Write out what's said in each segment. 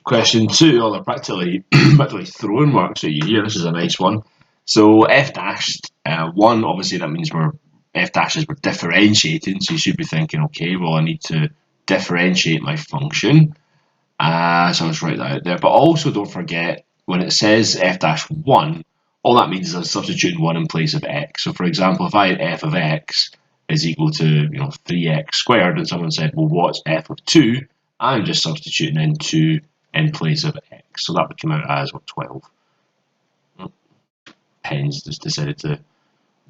Question 2, they're practically throwing marks at you here. This is a nice one. So f dashed 1, obviously that means f dashes we're differentiating, so you should be thinking, okay, well I need to differentiate my function. So let's write that out there. But also don't forget, when it says f dash 1, all that means is I'm substituting 1 in place of x. So for example, if I had f of x is equal to 3x squared, and someone said, well, what's f of 2? I'm just substituting in 2 in place of x. So that would come out as, 12. Pen's just decided to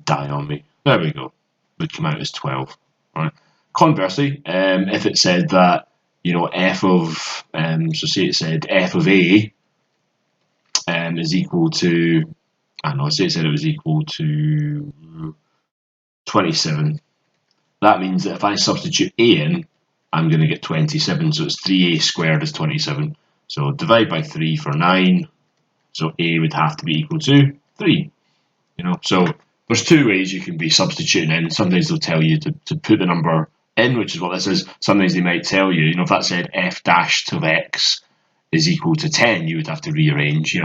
die on me. There we go. Would come out as 12. Right. Conversely, if it said that, f of, so say it said f of a is equal to, I don't know, say it said it was equal to 27. That means that if I substitute a in, I'm going to get 27. So it's 3a squared is 27. So divide by 3 for 9. So a would have to be equal to 3. So there's two ways you can be substituting in. Sometimes they'll tell you to put the number in, which is what this is. Sometimes they might tell you, if that said f dashed of x is equal to 10, you would have to rearrange.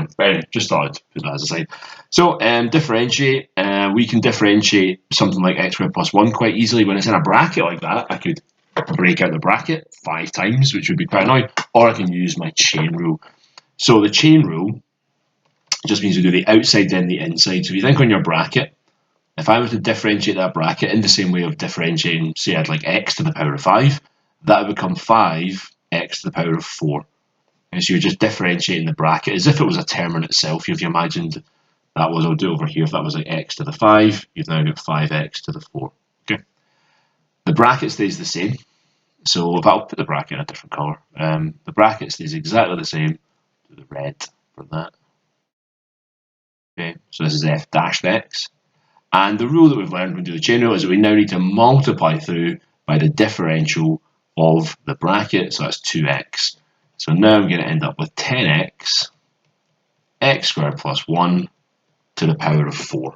Just thought I'd put that as a side. So differentiate. We can differentiate something like x squared plus 1 quite easily. When it's in a bracket like that, I could break out the bracket 5 times, which would be quite annoying, or I can use my chain rule. So the chain rule just means we do the outside then the inside. So if you think on your bracket, if I were to differentiate that bracket in the same way of differentiating, say I'd like x to the power of 5, that would become 5x to the power of 4. And so you're just differentiating the bracket as if it was a term in itself. If you imagined that was, I'll do over here, if that was like x to the 5, you've now got 5x to the 4. Okay. The bracket stays the same. So if I'll put the bracket in a different colour, the bracket stays exactly the same. Do the red for that. Okay, so this is f dashed x. And the rule that we've learned when we do the chain rule is that we now need to multiply through by the differential of the bracket, so that's 2x. So now I'm going to end up with 10x, x squared plus 1 to the power of 4.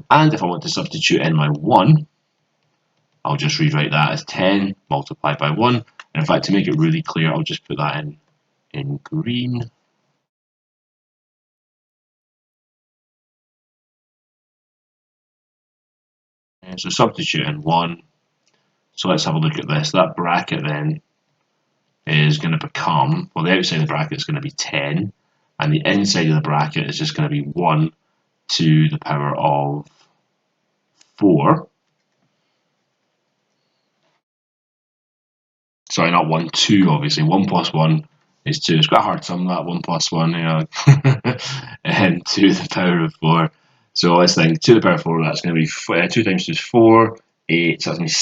And if I want to substitute in my 1, I'll just rewrite that as 10 multiplied by 1. And in fact, to make it really clear, I'll just put that in green. And so substitute in 1. So let's have a look at this. That bracket then is going to become, well, the outside of the bracket is going to be 10, and the inside of the bracket is just going to be 1 to the power of 4. Sorry, not 1, 2, obviously. 1 plus 1 is 2. It's quite hard to sum that, 1 plus 1, and 2 to the power of 4. So let's think, 2 to the power of 4, that's going to be 2 times 2 is 4, 8, so that's going to be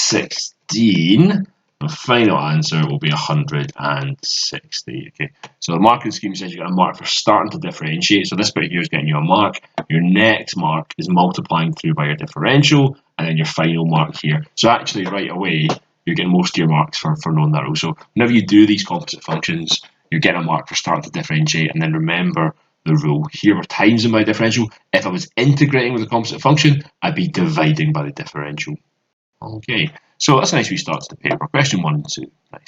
16. The final answer will be 160. Okay, so the marking scheme says you got a mark for starting to differentiate. So this bit here is getting you a mark. Your next mark is multiplying through by your differential, and then your final mark here. So actually, right away, you're getting most of your marks for knowing that rule. So whenever you do these composite functions, you're getting a mark for starting to differentiate, and then remember the rule. Here we're timesing my differential. If I was integrating with a composite function, I'd be dividing by the differential. Okay, so that's a nice wee start to the paper. Question 1 and 2. Nice.